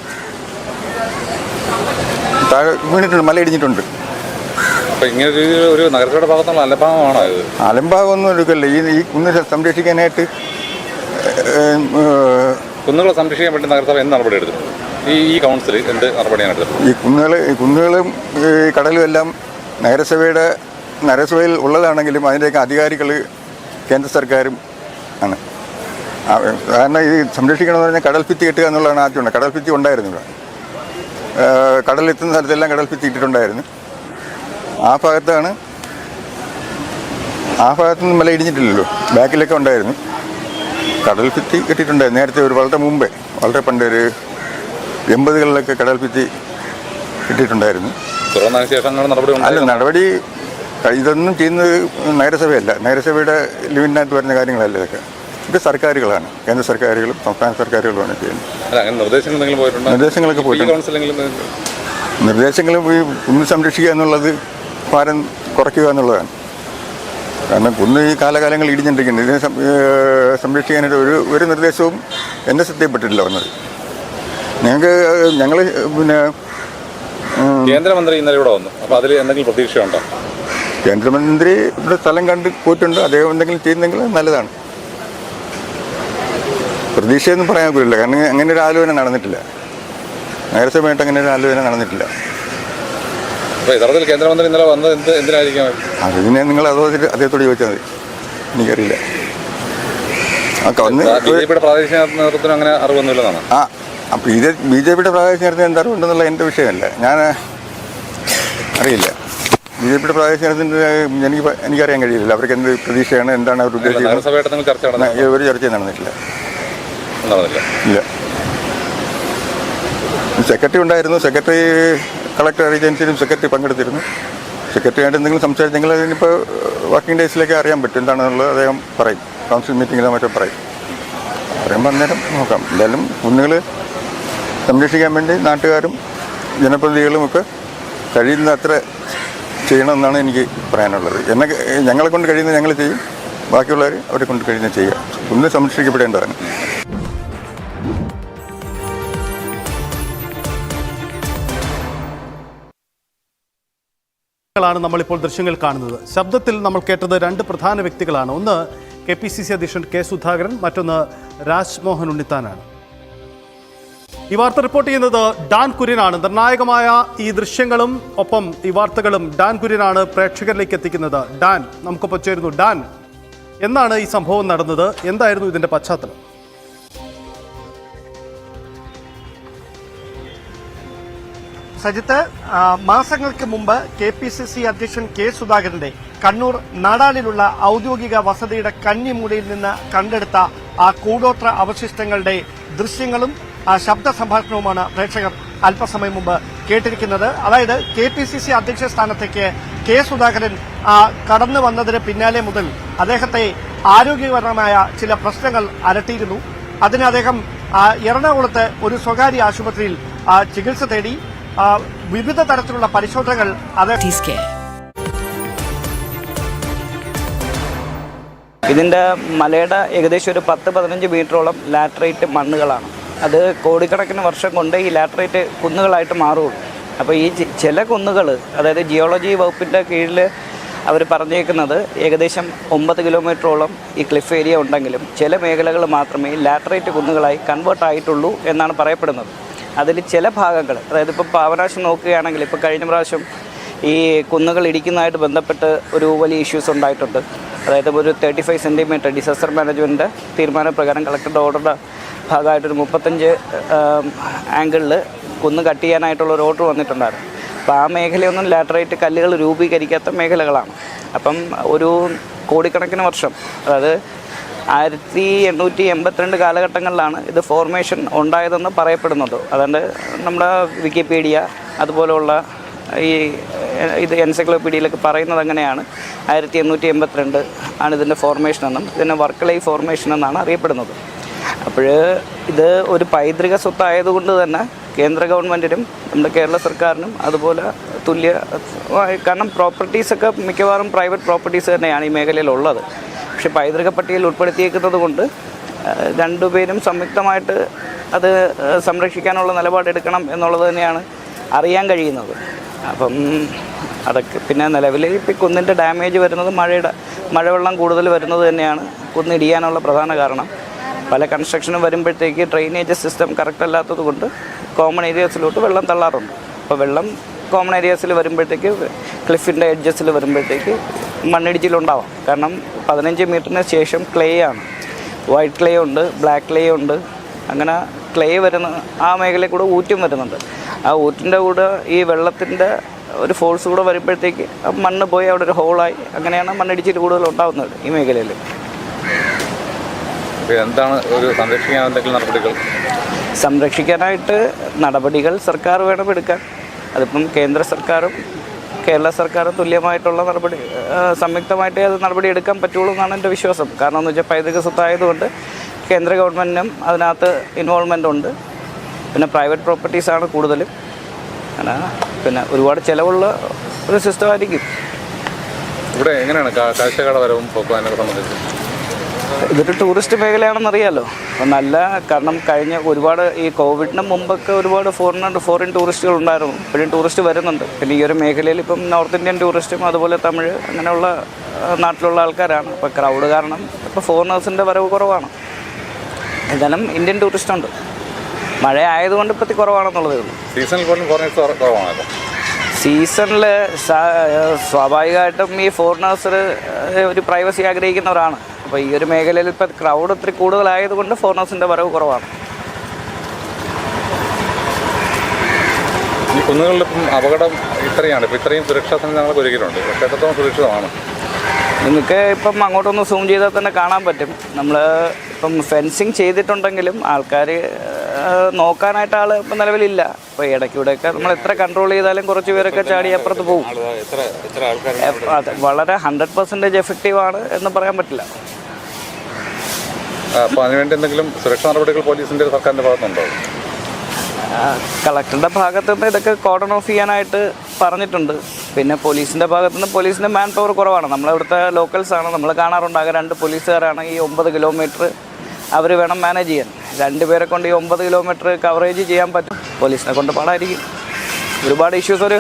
താഴെ വീണിട്ടുണ്ട്, മലയിടിഞ്ഞിട്ടുണ്ട്. ഇങ്ങനെ ഒരു നഗരസഭയുടെ ഭാഗത്തുള്ള അലംഭാവമാണോ ഇത്? അലംഭാവമൊന്നും എടുക്കല്ല. ഈ കുന്ന് സംരക്ഷിക്കാനായിട്ട് കുന്നുകളെ സംരക്ഷിക്കാൻ വേണ്ടി നഗരസഭ എന്ത് നടപടി എടുത്തു? ഈ കൗൺസിൽ എന്ത് നടപടിയാണ് എടുത്തത്? ഈ കുന്നുകളും ഈ കടലും എല്ലാം നഗരസഭയിൽ ഉള്ളതാണെങ്കിലും അതിൻ്റെയൊക്കെ അധികാരികൾ കേന്ദ്ര സർക്കാരും ആണ്. കാരണം ഈ സംരക്ഷിക്കണമെന്ന് പറഞ്ഞാൽ കടൽഭിത്തി കെട്ടുക എന്നുള്ളതാണ് ആദ്യമുണ്ട്. കടൽഭിത്തി ഉണ്ടായിരുന്നു ഇവിടെ, കടലെത്തുന്ന സ്ഥലത്തെല്ലാം കടൽഭിത്തി ഇട്ടിട്ടുണ്ടായിരുന്നു. ആ ഭാഗത്തുനിന്ന് മല ഇടിഞ്ഞിട്ടില്ലല്ലോ, ബാക്കിലൊക്കെ ഉണ്ടായിരുന്നു. കടൽഭിത്തി കെട്ടിയിട്ടുണ്ടായിരുന്നു നേരത്തെ, വളരെ മുമ്പേ, വളരെ പണ്ട് ഒരു 80-കളിലൊക്കെ കടൽഭിത്തി കിട്ടിയിട്ടുണ്ടായിരുന്നു. അല്ല, നടപടി ഇതൊന്നും ചെയ്യുന്നത് നഗരസഭയല്ല, നഗരസഭയുടെ ലിമിറ്റിനകത്ത് വരുന്ന കാര്യങ്ങളല്ല ഇതൊക്കെ. ഇത് സർക്കാരുകളാണ്, കേന്ദ്ര സർക്കാരുകളും സംസ്ഥാന സർക്കാരുകളുമാണ് ചെയ്യുന്നത്. നിർദ്ദേശങ്ങളൊക്കെ പോയിട്ടുണ്ട്. നിർദ്ദേശങ്ങൾ ഈ കുന്ന് സംരക്ഷിക്കുക എന്നുള്ളത് ഭാരം കുറയ്ക്കുക എന്നുള്ളതാണ്. കാരണം കുന്ന് ഈ കാലകാലങ്ങൾ ഇടിഞ്ഞിരിക്കുന്നത്, ഇതിനെ സംരക്ഷിക്കാനായിട്ട് ഒരു നിർദ്ദേശവും എന്നെ ശ്രദ്ധയിൽപ്പെട്ടിട്ടില്ല വന്നത്. ഞങ്ങൾ പിന്നെ കേന്ദ്രമന്ത്രി ഇന്നലെ ഇവിടെ വന്നു, അപ്പോൾ അതിൽ എന്തെങ്കിലും പ്രതീക്ഷയുണ്ടോ? കേന്ദ്രമന്ത്രി ഇവിടെ സ്ഥലം കണ്ട് പോയിട്ടുണ്ട്. അദ്ദേഹം എന്തെങ്കിലും ചെയ്യുന്നെങ്കിൽ നല്ലതാണ്. പ്രതീക്ഷയൊന്നും പറയാൻ പോലില്ല, കാരണം അങ്ങനെ ഒരു ആലോചന നടന്നിട്ടില്ല, നഗരസഭയായിട്ട് അങ്ങനെ ഒരു ആലോചന നടന്നിട്ടില്ല. യഥാർത്ഥത്തിൽ കേന്ദ്രമന്ത്രി ഇന്നലെ വന്നത് എന്തിനായിരിക്കും? അതിനെ നിങ്ങൾ അദ്ദേഹത്തോട് ചോദിച്ചാൽ മതി, എനിക്കറിയില്ല. പ്രാദേശിക നേതൃത്വത്തിന് അങ്ങനെ അറിവൊന്നുമില്ലെന്നാണ്. അപ്പോൾ ഇത് BJPയുടെ പ്രാദേശിക നേതൃത്വം എന്താ അറിവുണ്ടെന്നുള്ള എൻ്റെ വിഷയമല്ല, ഞാൻ അറിയില്ല. BJPയുടെ പ്രാദേശിക നേതൃത്വത്തിന് എനിക്കറിയാൻ കഴിയില്ല. അവർക്ക് എന്ത് പ്രതീക്ഷയാണ്, എന്താണ് അവർ ഉദ്ദേശിക്കുന്നത്. ഒരു ചർച്ചയും നടന്നിട്ടില്ല. ഇല്ല. സെക്രട്ടറി ഉണ്ടായിരുന്നു, സെക്രട്ടറി കളക്ടർ അറിയിച്ചതിനും സെക്രട്ടറി പങ്കെടുത്തിരുന്നു. സെക്രട്ടറിയായിട്ട് എന്തെങ്കിലും സംസാരിച്ചെങ്കിൽ അതിനിപ്പോൾ വർക്കിംഗ് ഡേയ്സിലേക്ക് അറിയാൻ പറ്റും എന്താണെന്നുള്ളത് അദ്ദേഹം പറയും, കൗൺസിൽ മീറ്റിങ്ങിലോ മറ്റോ പറയും. പറയുമ്പോൾ അന്നേരം നോക്കാം. എന്തായാലും കുന്നുകൾ സംരക്ഷിക്കാൻ വേണ്ടി നാട്ടുകാരും ജനപ്രതിനിധികളും ഒക്കെ കഴിയുന്ന അത്ര ചെയ്യണമെന്നാണ് എനിക്ക് പറയാനുള്ളത്. ഞങ്ങളെ കൊണ്ട് കഴിയുന്നത് ഞങ്ങൾ ചെയ്യും, ബാക്കിയുള്ളവർ അവരെ കൊണ്ട് കഴിയുന്നത് ചെയ്യുക. കുന്ന് സംരക്ഷിക്കപ്പെടേണ്ടതാണ്. ാണ് നമ്മളിപ്പോൾ ദൃശ്യങ്ങൾ കാണുന്നത്. ശബ്ദത്തിൽ നമ്മൾ കേട്ടത് രണ്ട് പ്രധാന വ്യക്തികളാണ്. ഒന്ന് KPCC അധ്യക്ഷൻ K. സുധാകരൻ, മറ്റൊന്ന് രാജ്മോഹൻ ഉണ്ണിത്താനാണ്. ഈ വാർത്ത റിപ്പോർട്ട് ചെയ്യുന്നത് ഡാൻ കുര്യനാണ്. നിർണായകമായ ഈ ദൃശ്യങ്ങളും ഒപ്പം ഈ വാർത്തകളും ഡാൻ കുര്യനാണ് പ്രേക്ഷകരിലേക്ക് എത്തിക്കുന്നത്. ഡാൻ നമുക്കൊപ്പം ചേരുന്നു. ഡാൻ, എന്നാണ് ഈ സംഭവം നടന്നത്? എന്തായിരുന്നു ഇതിന്റെ പശ്ചാത്തലം? സജിത്ത്, മാസങ്ങൾക്ക് മുമ്പ് KPCC അധ്യക്ഷൻ K. സുധാകരന്റെ കണ്ണൂർ നാടാലിലുള്ള ഔദ്യോഗിക വസതിയുടെ കന്നിമൂലയിൽ നിന്ന് കണ്ടെടുത്ത ആ കൂടോത്ര അവശിഷ്ടങ്ങളുടെ ദൃശ്യങ്ങളും ശബ്ദ സംഭാഷണവുമാണ് പ്രേക്ഷകർ അല്പസമയം മുമ്പ് കേട്ടിരിക്കുന്നത്. അതായത് KPCC അധ്യക്ഷ സ്ഥാനത്തേക്ക് K. സുധാകരൻ കടന്നു വന്നതിന് പിന്നാലെ മുതൽ അദ്ദേഹത്തെ ആരോഗ്യപരമായ ചില പ്രശ്നങ്ങൾ അലട്ടിയിരുന്നു. അതിന് അദ്ദേഹം എറണാകുളത്ത് ഒരു സ്വകാര്യ ആശുപത്രിയിൽ ചികിത്സ തേടി. വിവിധ തരത്തിലുള്ള പരിശോധനകൾ ഇതിൻ്റെ മലയുടെ ഏകദേശം ഒരു 10-15 മീറ്ററോളം ലാറ്ററൈറ്റ് മണ്ണുകളാണ്. അത് കോടിക്കണക്കിന് വർഷം കൊണ്ട് ഈ ലാറ്ററൈറ്റ് കുന്നുകളായിട്ട് മാറുള്ളൂ. അപ്പോൾ ഈ ചില കുന്നുകൾ, അതായത് ജിയോളജി വകുപ്പിൻ്റെ കീഴിൽ അവർ പറഞ്ഞേക്കുന്നത് ഏകദേശം 9 കിലോമീറ്ററോളം ഈ ക്ലിഫ് ഏരിയ ഉണ്ടെങ്കിലും ചില മേഖലകൾ മാത്രമേ ലാറ്ററൈറ്റ് കുന്നുകളായി കൺവേർട്ട് ആയിട്ടുള്ളൂ എന്നാണ് പറയപ്പെടുന്നത്. അതിൽ ചില ഭാഗങ്ങൾ, അതായത് ഇപ്പോൾ പാവനാശം നോക്കുകയാണെങ്കിൽ ഇപ്പോൾ കഴിഞ്ഞ പ്രാവശ്യം ഈ കുന്നുകൾ ഇടിക്കുന്നതായിട്ട് ബന്ധപ്പെട്ട് ഒരു വലിയ ഇഷ്യൂസ് ഉണ്ടായിട്ടുണ്ട്. അതായത് ഒരു 35 സെൻറ്റിമീറ്റർ ഡിസാസ്റ്റർ മാനേജ്മെൻറ്റ് തീരുമാനപ്രകാരം കളക്ടറുടെ ഓർഡറുടെ ഭാഗമായിട്ടൊരു 35 ആംഗിളിൽ കുന്ന് കട്ട് ചെയ്യാനായിട്ടുള്ള ഒരു ഓർഡർ വന്നിട്ടുണ്ടായിരുന്നു. അപ്പോൾ ആ മേഖലയൊന്നും ലാറ്ററൈറ്റ് കല്ലുകൾ രൂപീകരിക്കാത്ത മേഖലകളാണ്. അപ്പം ഒരു കോടിക്കണക്കിന് വർഷം, അതായത് 1882 കാലഘട്ടങ്ങളിലാണ് ഇത് ഫോർമേഷൻ ഉണ്ടായതെന്ന് പറയപ്പെടുന്നുണ്ട്. അതുകൊണ്ട് നമ്മുടെ വിക്കിപീഡിയ അതുപോലെയുള്ള ഈ ഇത് എൻസൈക്ലോപീഡിയയിലൊക്കെ പറയുന്നത് അങ്ങനെയാണ്. 1882 ആണ് ഇതിൻ്റെ ഫോർമേഷൻ എന്നും ഇതിനെ വർക്കലൈ ഫോർമേഷൻ എന്നാണ് അറിയപ്പെടുന്നത്. അപ്പോൾ ഇത് ഒരു പൈതൃക സ്വത്തായതുകൊണ്ട് തന്നെ കേന്ദ്ര ഗവൺമെൻറ്റിനും നമ്മുടെ കേരള സർക്കാരിനും അതുപോലെ തുല്യ, കാരണം പ്രോപ്പർട്ടീസൊക്കെ മിക്കവാറും പ്രൈവറ്റ് പ്രോപ്പർട്ടീസ് തന്നെയാണ് ഈ മേഖലയിലുള്ളത്. പക്ഷേ പൈതൃക പട്ടികയിൽ ഉൾപ്പെടുത്തിയേക്കുന്നത് കൊണ്ട് രണ്ടുപേരും സംയുക്തമായിട്ട് അത് സംരക്ഷിക്കാനുള്ള നിലപാടെടുക്കണം എന്നുള്ളത് തന്നെയാണ് അറിയാൻ കഴിയുന്നത്. അപ്പം അതൊക്കെ പിന്നെ നിലവിൽ ഇപ്പോൾ കുന്നിൻ്റെ ഡാമേജ് വരുന്നത് മഴവെള്ളം കൂടുതൽ വരുന്നത് തന്നെയാണ് കുന്നിടിയാനുള്ള പ്രധാന കാരണം. പല കൺസ്ട്രക്ഷനും വരുമ്പോഴത്തേക്ക് ഡ്രെയിനേജ് സിസ്റ്റം കറക്റ്റ് അല്ലാത്തത് കൊണ്ട് കോമൺ ഏരിയാസിലോട്ട് വെള്ളം തള്ളാറുണ്ട്. അപ്പോൾ വെള്ളം കോമൺ ഏരിയാസിൽ വരുമ്പോഴത്തേക്ക് ക്ലിഫിൻ്റെ എഡ്ജസിൽ വരുമ്പോഴത്തേക്ക് മണ്ണിടിച്ചിലുണ്ടാവാം. കാരണം 15 മീറ്ററിന് ശേഷം ക്ലേ ആണ്, വൈറ്റ് ക്ലേ ഉണ്ട്, ബ്ലാക്ക് ക്ലേ ഉണ്ട്. അങ്ങനെ ക്ലേ വരുന്ന ആ മേഖലയിൽ കൂടെ ഊറ്റും വരുന്നുണ്ട്. ആ ഊറ്റിൻ്റെ കൂടെ ഈ വെള്ളത്തിൻ്റെ ഒരു ഫോഴ്സ് കൂടെ വരുമ്പോഴത്തേക്ക് മണ്ണ് പോയി അവിടെ ഒരു ഹോളായി, അങ്ങനെയാണ് മണ്ണിടിച്ചിൽ കൂടുതൽ ഉണ്ടാകുന്നത് ഈ മേഖലയിൽ. എന്താണ് ഒരു സംരക്ഷിക്കാൻ എന്തെങ്കിലും നടപടികൾ? സംരക്ഷിക്കാനായിട്ട് നടപടികൾ സർക്കാർ വേണം എടുക്കാൻ. അതിപ്പം കേന്ദ്ര സർക്കാരും കേരള സർക്കാരും തുല്യമായിട്ടുള്ള നടപടി, സംയുക്തമായിട്ടേ അത് നടപടി എടുക്കാൻ പറ്റുള്ളൂ എന്നാണ് എൻ്റെ വിശ്വാസം. കാരണം എന്ന് വെച്ചാൽ പൈതൃക സ്വത്തായതുകൊണ്ട് കേന്ദ്ര ഗവൺമെൻറ്റിനും അതിനകത്ത് ഇൻവോൾവ്മെൻ്റ് ഉണ്ട്. പിന്നെ പ്രൈവറ്റ് പ്രോപ്പർട്ടീസാണ് കൂടുതലും. പിന്നെ ഒരുപാട് ചിലവുള്ള ഒരു സിസ്റ്റം ആയിരിക്കും. ഇവിടെ എങ്ങനെയാണ് കാഴ്ചകട വരവും പോക്കുവാനൊക്കെ സംബന്ധിച്ച്? ഇതൊരു ടൂറിസ്റ്റ് മേഖലയാണെന്നറിയാമല്ലോ. അപ്പം കാരണം കഴിഞ്ഞ ഒരുപാട് ഈ കോവിഡിന് മുമ്പൊക്കെ ഒരുപാട് ഫോറിൻ ടൂറിസ്റ്റുകൾ ഉണ്ടായിരുന്നു. ഇപ്പോഴും ടൂറിസ്റ്റ് വരുന്നുണ്ട്. പിന്നെ ഈ ഒരു മേഖലയിൽ ഇപ്പം നോർത്ത് ഇന്ത്യൻ ടൂറിസ്റ്റും അതുപോലെ തമിഴ് അങ്ങനെയുള്ള നാട്ടിലുള്ള ആൾക്കാരാണ്. അപ്പോൾ ക്രൗഡ് കാരണം ഇപ്പോൾ ഫോറിനേഴ്സിൻ്റെ വരവ് കുറവാണ്. എന്നാലും ഇന്ത്യൻ ടൂറിസ്റ്റ് ഉണ്ട്. മഴ ആയതുകൊണ്ട് ഇപ്പോഴത്തെ കുറവാണെന്നുള്ളതേ ഉള്ളൂ. സീസണിൽ പോലും ഫോറിനേഴ്സ് കുറവാണല്ലോ. സീസണിൽ സ്വാഭാവികമായിട്ടും ഈ ഫോറിനേഴ്സ് ഒരു പ്രൈവസി ആഗ്രഹിക്കുന്നവരാണ്. അപ്പോൾ ഈ ഒരു മേഖലയിൽ ഇപ്പോൾ ക്രൗഡ് ഒത്തിരി കൂടുതലായതുകൊണ്ട് ഫോറിനേഴ്സിൻ്റെ വരവ് കുറവാണ്. ഈ കുന്നുകളിലിപ്പം അപകടം ഇത്രയാണ്. ഇപ്പോൾ ഇത്രയും സുരക്ഷാ സംവിധാനങ്ങളൊക്കെ ഒരുക്കിയിട്ടുണ്ട്. പക്ഷേ എത്രത്തോളം സുരക്ഷിതമാണ്? നിങ്ങൾക്ക് ഇപ്പം അങ്ങോട്ടൊന്ന് സൂം ചെയ്താൽ തന്നെ കാണാൻ പറ്റും. നമ്മൾ ഇപ്പം ഫെൻസിങ് ചെയ്തിട്ടുണ്ടെങ്കിലും ആൾക്കാർ നോക്കാനായിട്ട് ആൾ ഇപ്പം നിലവിലില്ല. അപ്പോൾ ഇടയ്ക്കൂടെയൊക്കെ നമ്മൾ എത്ര കൺട്രോൾ ചെയ്താലും കുറച്ച് പേരൊക്കെ ചാടി അപ്പുറത്ത് പോകും. അത് വളരെ 100% എഫക്റ്റീവാണ് എന്ന് പറയാൻ പറ്റില്ല. അപ്പോൾ അതിനുവേണ്ടി എന്തെങ്കിലും സുരക്ഷാ നടപടികൾ പോലീസിൻ്റെ സർക്കാരിൻ്റെ ഭാഗത്തുണ്ടോ? കളക്ടറുടെ ഭാഗത്തുനിന്ന് ഇതൊക്കെ കോർഡൺ ഓഫ് ചെയ്യാനായിട്ട് പറഞ്ഞിട്ടുണ്ട്. പിന്നെ പോലീസിൻ്റെ ഭാഗത്തുനിന്ന് പോലീസിൻ്റെ മാൻ പവർ കുറവാണ്. നമ്മളിവിടുത്തെ ലോക്കൽസാണ്, നമ്മൾ കാണാറുണ്ട്. ആകെ 2 പോലീസുകാരാണ് ഈ 9 കിലോമീറ്റർ അവർ വേണം മാനേജ് ചെയ്യാൻ. 2 പേരെ കൊണ്ട് ഈ 9 കിലോമീറ്റർ കവറേജ് ചെയ്യാൻ പറ്റും. പോലീസിനെ കൊണ്ട് പാടായിരിക്കും. ഒരുപാട് ഇഷ്യൂസ്, ഒരു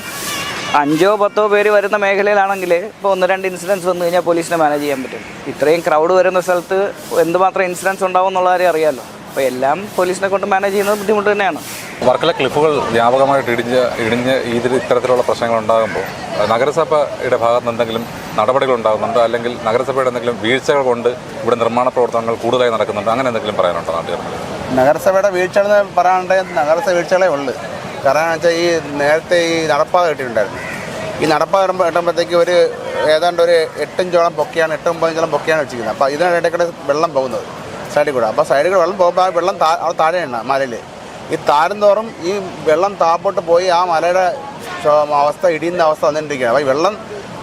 5-10 പേര് വരുന്ന മേഖലയിലാണെങ്കിൽ ഇപ്പോൾ 1-2 ഇൻസിഡൻസ് വന്നു കഴിഞ്ഞാൽ പോലീസിനെ മാനേജ് ചെയ്യാൻ പറ്റും. ഇത്രയും ക്രൗഡ് വരുന്ന സ്ഥലത്ത് എന്തുമാത്രം ഇൻസിഡൻസ് ഉണ്ടാവും എന്നുള്ള കാര്യം അറിയാമല്ലോ. അപ്പോൾ എല്ലാം പോലീസിനെ കൊണ്ട് മാനേജ് ചെയ്യുന്നത് ബുദ്ധിമുട്ട് തന്നെയാണ്. വർക്കല ക്ലിഫുകൾ വ്യാപകമായിട്ട് ഇടിഞ്ഞ് ഇത്തരത്തിലുള്ള പ്രശ്നങ്ങൾ ഉണ്ടാകുമ്പോൾ നഗരസഭയുടെ ഭാഗത്ത് നിന്ന് എന്തെങ്കിലും നടപടികൾ ഉണ്ടാകുന്നുണ്ടോ? അല്ലെങ്കിൽ നഗരസഭയുടെ എന്തെങ്കിലും വീഴ്ചകൾ കൊണ്ട് ഇവിടെ നിർമ്മാണ പ്രവർത്തനങ്ങൾ കൂടുതലായി നടക്കുന്നുണ്ടോ? അങ്ങനെ എന്തെങ്കിലും പറയാനുണ്ടോ നാട്ടുകാർക്ക്? നഗരസഭയുടെ വീഴ്ചകൾ പറയാനുണ്ടെങ്കിൽ നഗരസഭ വീഴ്ചകളേ ഉള്ളൂ. കാരണം എന്ന് വെച്ചാൽ ഈ നേരത്തെ ഈ നടപ്പാത കിട്ടിയിട്ടുണ്ടായിരുന്നു. ഈ നടപ്പാത കിട്ടുമ്പോഴത്തേക്ക് ഏതാണ്ട് ഒരു 8 ഇഞ്ചോളം പൊക്കിയാണ്, 8-9 ഇഞ്ചോളം പൊക്കിയാണ് വെച്ചിരിക്കുന്നത്. അപ്പോൾ ഇതിനിടയ്ക്കിടെ വെള്ളം പോകുന്നത് സൈഡിൽ കൂടെ. അപ്പോൾ സൈഡിൽ കൂടെ വെള്ളം പോകുമ്പോൾ ആ വെള്ളം അവിടെ താഴെയാണ് മലയിൽ. ഈ താഴ്ന്നോറും ഈ വെള്ളം താപ്പോട്ട് പോയി ആ മലയുടെ അവസ്ഥ ഇടിയുന്ന അവസ്ഥ വന്നിട്ടിരിക്കുകയാണ്. അപ്പോൾ ഈ വെള്ളം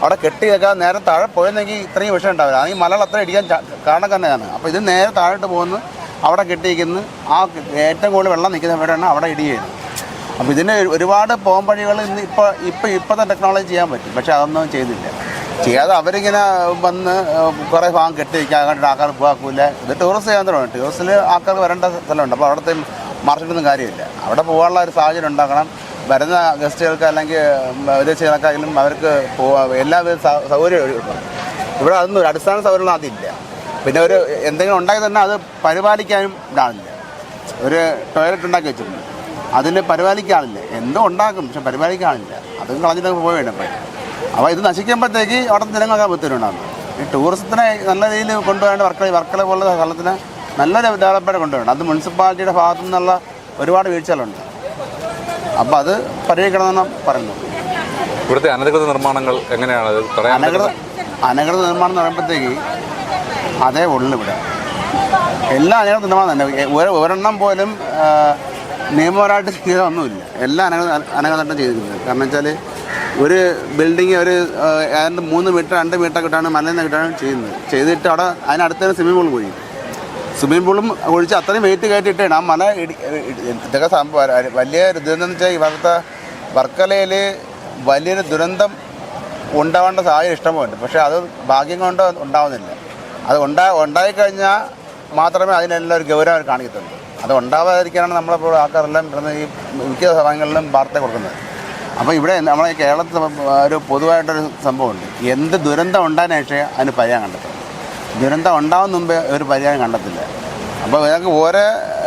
അവിടെ കെട്ടിയൊക്കെ നേരെ താഴെ പോയെന്നെങ്കിൽ ഇത്രയും വിഷയം ഉണ്ടാവില്ല. ഈ മലകൾ അത്ര ഇടിക്കാൻ കാരണം തന്നെയാണ്. അപ്പോൾ ഇത് നേരെ താഴോട്ട് പോകുന്നു, അവിടെ കെട്ടിയിരിക്കുന്നു. ആ ഏറ്റവും കൂടുതൽ വെള്ളം നിൽക്കുന്ന എവിടെയാണ് അവിടെ ഇടിയാണ്. അപ്പോൾ ഇതിന് ഒരുപാട് പോംവഴികൾ ഇന്ന് ഇപ്പോഴത്തെ ടെക്നോളജി ചെയ്യാൻ പറ്റും. പക്ഷേ അതൊന്നും ചെയ്തില്ല. ചെയ്യാതെ അവരിങ്ങനെ വന്ന് കുറേ ഭാഗം കെട്ടിയിരിക്കുക, അങ്ങോട്ട് ആൾക്കാർ പോകാക്കില്ല. ഇത് ടൂറിസ്റ്റ് കേന്ദ്രമാണ്. ടൂറിസ്റ്റിൽ ആൾക്കാർ വരേണ്ട സ്ഥലമുണ്ട്. അപ്പോൾ അവിടുത്തെ മറിച്ചിട്ടൊന്നും കാര്യമില്ല. അവിടെ പോകാനുള്ള ഒരു സാഹചര്യം ഉണ്ടാക്കണം. വരുന്ന ഗസ്റ്റുകൾക്ക് അല്ലെങ്കിൽ വിദേശികൾക്കായാലും അവർക്ക് എല്ലാവിധ സൗകര്യം ഇവിടെ അതൊന്നും ഒരു അടിസ്ഥാന സൗകര്യങ്ങൾ അതില്ല. പിന്നെ എന്തെങ്കിലും ഉണ്ടാക്കി തന്നെ അത് പരിപാലിക്കാനും ഇടാനില്ല. ഒരു ടോയ്ലറ്റ് ഉണ്ടാക്കി വെച്ചിട്ടുണ്ട്, അതിന് പരിപാലിക്കാനില്ല. എന്തോ ഉണ്ടാക്കും, പക്ഷെ പരിപാലിക്കാനില്ല. അതും കളഞ്ഞിട്ട് പോയി വേണം. അപ്പോൾ ഇത് നശിക്കുമ്പോഴത്തേക്ക് അവിടെ ജനങ്ങൾക്ക് ബുദ്ധിമുട്ടുണ്ടാകും. ഈ ടൂറിസത്തിനെ നല്ല രീതിയിൽ കൊണ്ടുപോകേണ്ട വർക്കല പോലുള്ള സ്ഥലത്തിന് നല്ലൊരു ഡെവലപ്മെൻറ്റ് കൊണ്ടുവരണം. അത് മുനിസിപ്പാലിറ്റിയുടെ ഭാഗത്തു നിന്നുള്ള ഒരുപാട് വീഴ്ചകളുണ്ട്. അപ്പോൾ അത് പരിഹരിക്കണമെന്നാണ് പറയുന്നത്. ഇവിടുത്തെ അനധികൃത നിർമ്മാണങ്ങൾ എങ്ങനെയാണ് ഇത് തടയാൻ അനധികൃത നിർമ്മാണം എന്ന് പറയുമ്പോഴത്തേക്ക് അതേ ഉള്ളു ഇവിടെ. എല്ലാ അനധികൃത നിർമ്മാണം തന്നെ, ഒരെണ്ണം പോലും നിയമപരമായിട്ട് ചെയ്തൊന്നുമില്ല. എല്ലാം അനധികൃതമായിട്ടും ചെയ്തിരിക്കുന്നത്. കാരണം വെച്ചാൽ ഒരു ബിൽഡിങ് ഒരു ഏതാണ്ട് 3 മീറ്റർ 2 മീറ്റർ കിട്ടാണ് മലയിൽ നിന്ന് കിട്ടാണ് ചെയ്യുന്നത്. ചെയ്തിട്ട് അവിടെ അതിനടുത്ത് സ്വിമ്മിംഗ് പൂൾ പോയി. സ്വിമ്മിംഗ് പൂളും ഒഴിച്ച് അത്രയും വെയിറ്റ് കയറ്റിയിട്ടാണ് ആ മല ഇതൊക്കെ സംഭവം. വലിയ ദുരന്തം എന്ന് വെച്ചാൽ ഇവിടുത്തെ വർക്കലയിൽ വലിയൊരു ദുരന്തം ഉണ്ടാവേണ്ട സാഹചര്യം ഇഷ്ടംപോലെ. പക്ഷേ അത് ഭാഗ്യം കൊണ്ട് ഉണ്ടാവുന്നില്ല. അത് ഉണ്ടായിക്കഴിഞ്ഞാൽ മാത്രമേ അതിനെല്ലാം ഒരു ഗൗരവം കാണിക്കത്തുള്ളൂ. അത് ഉണ്ടാവാതിരിക്കാനാണ് നമ്മളിപ്പോൾ ആൾക്കാരെല്ലാം ഈ മിക്ക സമയങ്ങളിലും വാർത്ത കൊടുക്കുന്നത്. അപ്പോൾ ഇവിടെ നമ്മളെ കേരളത്തിൽ ഒരു പൊതുവായിട്ടൊരു സംഭവമുണ്ട്. എന്ത് ദുരന്തം ഉണ്ടായതിനു ശേഷം അതിന് പരിഹാരം കണ്ടെത്തും. ദുരന്തം ഉണ്ടാവുന്ന മുമ്പേ ഒരു പരിഹാരം കണ്ടെത്തില്ല. അപ്പോൾ ഇതൊക്കെ ഓരോ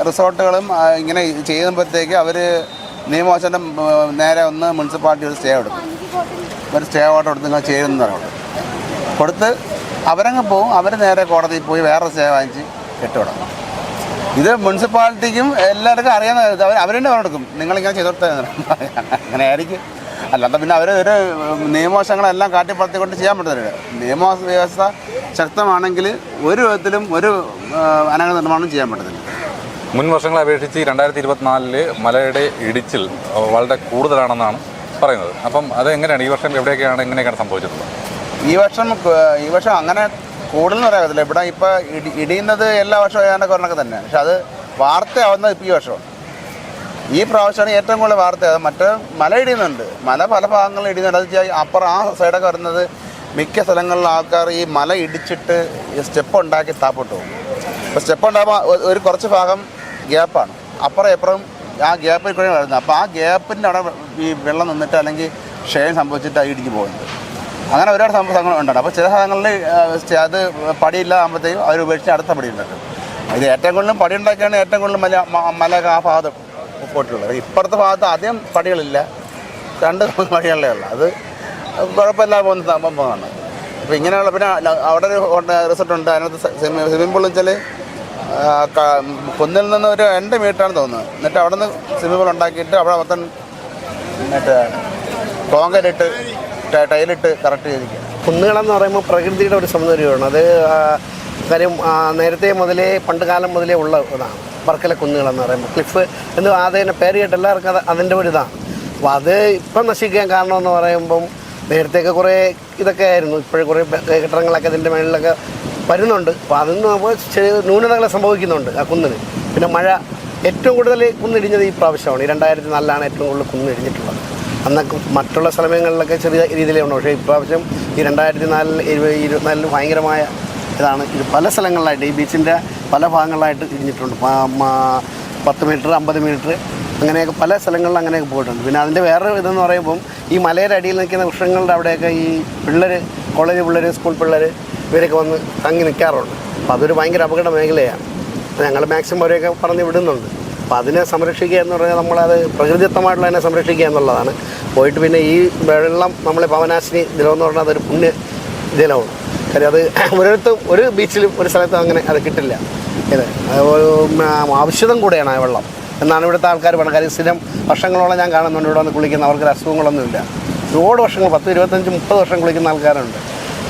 റിസോർട്ടുകളും ഇങ്ങനെ ചെയ്യുമ്പോഴത്തേക്ക് അവർ നിയമവശം നേരെ ഒന്ന് മുനിസിപ്പാലിറ്റി ഒരു സ്റ്റേ കൊടുക്കും. ഒരു സ്റ്റേ ഓർഡർ കൊടുത്ത് നിങ്ങൾ ചെയ്യുന്നവരോട് കൊടുത്ത് അവരങ്ങ് പോകും. അവർ നേരെ കോടതിയിൽ പോയി വേറെ സ്റ്റേ വാങ്ങിച്ച് കെട്ടിവിടണം. ഇത് മുനിസിപ്പാലിറ്റിക്കും എല്ലാവർക്കും അറിയാവുന്ന അവരെന്നെ പറഞ്ഞെടുക്കും, നിങ്ങളിങ്ങനെ ചെയ്തോട്ടെ അങ്ങനെ ആയിരിക്കും. അല്ലാതെ പിന്നെ അവർ ഒരു നിയമവശങ്ങളെല്ലാം കാട്ടിപ്പടുത്തിക്കൊണ്ട് ചെയ്യാൻ പറ്റത്തില്ല. നിയമവ്യവസ്ഥ ശക്തമാണെങ്കിൽ ഒരു വിധത്തിലും ഒരു അനധികൃത നിർമ്മാണം ചെയ്യാൻ പറ്റത്തില്ല. മുൻ വർഷങ്ങളെ അപേക്ഷിച്ച് 2024 മലയുടെ ഇടിച്ചിൽ വളരെ കൂടുതലാണെന്നാണ് പറയുന്നത്. അപ്പം അത് എങ്ങനെയാണ് ഈ വർഷം എങ്ങനെയൊക്കെയാണ് സംഭവിച്ചിട്ടുള്ളത്? ഈ വർഷം അങ്ങനെ കൂടുതലെന്ന് പറയാൻ പറ്റില്ല. ഇവിടെ ഇപ്പോൾ ഇടിയുന്നത് എല്ലാ വർഷവും ഏതാണ്ട് കൊറോണൊക്കെ തന്നെ. പക്ഷെ അത് വാർത്തയാവുന്നത് ഇപ്പോൾ ഈ വർഷമാണ്. ഈ പ്രാവശ്യമാണ് ഏറ്റവും കൂടുതൽ വാർത്തയാകുന്നത്. മറ്റേ മല ഇടിയുന്നുണ്ട്, മല പല ഭാഗങ്ങളിൽ ഇടിയുന്നുണ്ട്. അത് അപ്പുറം ആ സൈഡൊക്കെ വരുന്നത് മിക്ക സ്ഥലങ്ങളിലും ആൾക്കാർ ഈ മല ഇടിച്ചിട്ട് സ്റ്റെപ്പ് ഉണ്ടാക്കി താപ്പോട്ട് പോകും. അപ്പോൾ സ്റ്റെപ്പ് ഉണ്ടാകുമ്പോൾ ഒരു കുറച്ച് ഭാഗം ഗ്യാപ്പാണ്, അപ്പുറം എപ്പുറം ആ ഗ്യാപ്പിൽ കൂടെ വരുന്നത്. അപ്പോൾ ആ ഗ്യാപ്പിൻ്റെ അവിടെ ഈ വെള്ളം നിന്നിട്ട് അല്ലെങ്കിൽ ക്ഷയം സംഭവിച്ചിട്ട് ഇടിഞ്ഞ് പോകുന്നത്. അങ്ങനെ ഒരുപാട് സംഭവങ്ങൾ ഉണ്ടാകും. അപ്പോൾ ചില സ്ഥലങ്ങളിൽ അത് പടിയില്ലാകുമ്പോഴത്തേക്കും അവർ ഉപേക്ഷിച്ച് അടുത്ത പടി ഉണ്ടാക്കും. ഇത് ഏറ്റവും കൂടുതലും പടി ഉണ്ടാക്കിയാണ് ഏറ്റവും കൂടുതൽ മല ആ ഭാഗത്ത് പോയിട്ടുള്ളത്. ഇപ്പുറത്തെ ഭാഗത്ത് ആദ്യം പടികളില്ല, 2 പടികളേ ഉള്ളൂ. അത് കുഴപ്പമില്ലാതെ പോകുന്ന സംഭവമാണ്. അപ്പോൾ ഇങ്ങനെയുള്ള പിന്നെ അവിടെ ഒരു റിസോർട്ടുണ്ട്. അതിനകത്ത് സ്വിമ്മിംഗ് പൂൾ വെച്ചാൽ കുന്നിൽ നിന്ന് ഒരു 2 മീറ്ററാണ് തോന്നുന്നത്. എന്നിട്ട് അവിടെ നിന്ന് സ്വിമ്മിംഗ് പൂൾ ഉണ്ടാക്കിയിട്ട് അവിടെ മൊത്തം മറ്റേ കോൺക്രീറ്റ് ഇട്ട് ടൈലിട്ട് കറക്റ്റ് ചെയ്തിരിക്കുക. കുന്നുകളെന്ന് പറയുമ്പോൾ പ്രകൃതിയുടെ ഒരു സൗന്ദര്യമാണ്. അത് കാര്യം നേരത്തെ മുതലേ പണ്ട് കാലം മുതലേ ഉള്ള ഇതാണ് വർക്കല കുന്നുകളെന്ന് പറയുമ്പോൾ. ക്ലിഫ് എന്ന് ആദ്യം പേര് കേട്ട് എല്ലാവർക്കും അതിൻ്റെ ഒരു ഇതാണ്. അപ്പോൾ അത് ഇപ്പം നശിക്കാൻ കാരണമെന്ന് പറയുമ്പം നേരത്തെയൊക്കെ കുറേ ഇതൊക്കെ ആയിരുന്നു. ഇപ്പോഴും കുറേ കെട്ടിടങ്ങളൊക്കെ അതിൻ്റെ മേളിലൊക്കെ വരുന്നുണ്ട്. അപ്പോൾ അതിൽ നിന്ന് ന്യൂനതകൾ സംഭവിക്കുന്നുണ്ട് ആ കുന്നിന്. പിന്നെ മഴ ഏറ്റവും കൂടുതൽ കുന്നിടിഞ്ഞത് ഈ പ്രാവശ്യമാണ്. 2004 ഏറ്റവും കൂടുതൽ കുന്നിടിഞ്ഞിട്ടുള്ളത്. അന്നൊക്കെ മറ്റുള്ള സ്ഥലങ്ങളിലൊക്കെ ചെറിയ രീതിയിലേ ഉണ്ട്. പക്ഷേ ഇപ്രാവശ്യം ഈ 2024 ഭയങ്കരമായ ഇതാണ്. ഇത് പല സ്ഥലങ്ങളിലായിട്ട് ഈ ബീച്ചിൻ്റെ പല ഭാഗങ്ങളിലായിട്ട് ഇടിഞ്ഞിട്ടുണ്ട്. 10 മീറ്റർ 50 മീറ്റർ അങ്ങനെയൊക്കെ പല സ്ഥലങ്ങളിലും അങ്ങനെയൊക്കെ പോയിട്ടുണ്ട്. പിന്നെ അതിൻ്റെ വേറൊരു ഇതെന്ന് പറയുമ്പം ഈ മലയുടെ അടിയിൽ നിൽക്കുന്ന വൃക്ഷങ്ങളുടെ അവിടെയൊക്കെ ഈ പിള്ളേർ, കോളേജ് പിള്ളേർ, സ്കൂൾ പിള്ളേർ ഇവരൊക്കെ വന്ന് തങ്ങി നിൽക്കാറുണ്ട്. അപ്പോൾ അതൊരു ഭയങ്കര അപകട മേഖലയാണ്. ഞങ്ങൾ മാക്സിമം അവരെയൊക്കെ പറഞ്ഞ് വിടുന്നുണ്ട്. അപ്പോൾ അതിനെ സംരക്ഷിക്കുക എന്ന് പറഞ്ഞാൽ നമ്മളത് പ്രകൃതിദത്തമായിട്ടുള്ള അതിനെ സംരക്ഷിക്കുക എന്നുള്ളതാണ്. പോയിട്ട് പിന്നെ ഈ വെള്ളം നമ്മളെ ഭവനാശിനി ജലമെന്ന് പറഞ്ഞാൽ അതൊരു പുണ്യ ജലമാണ്. കാര്യം അത് ഒരിടത്തും ഒരു ബീച്ചിലും ഒരു സ്ഥലത്തും അങ്ങനെ അത് കിട്ടില്ല. ഇത് ആവശ്യതം കൂടെയാണ് ആ വെള്ളം എന്നാണ് ഇവിടുത്തെ ആൾക്കാർ പറയുന്നത്. കാര്യം സ്ഥിരം വർഷങ്ങളോളം ഞാൻ കാണുന്നുണ്ട് ഇവിടെ വന്ന് കുളിക്കുന്ന. അവർക്ക് അസുഖങ്ങളൊന്നുമില്ല. ഒരുപാട് വർഷങ്ങൾ 10, 25, 30 വർഷം കുളിക്കുന്ന ആൾക്കാരുണ്ട്.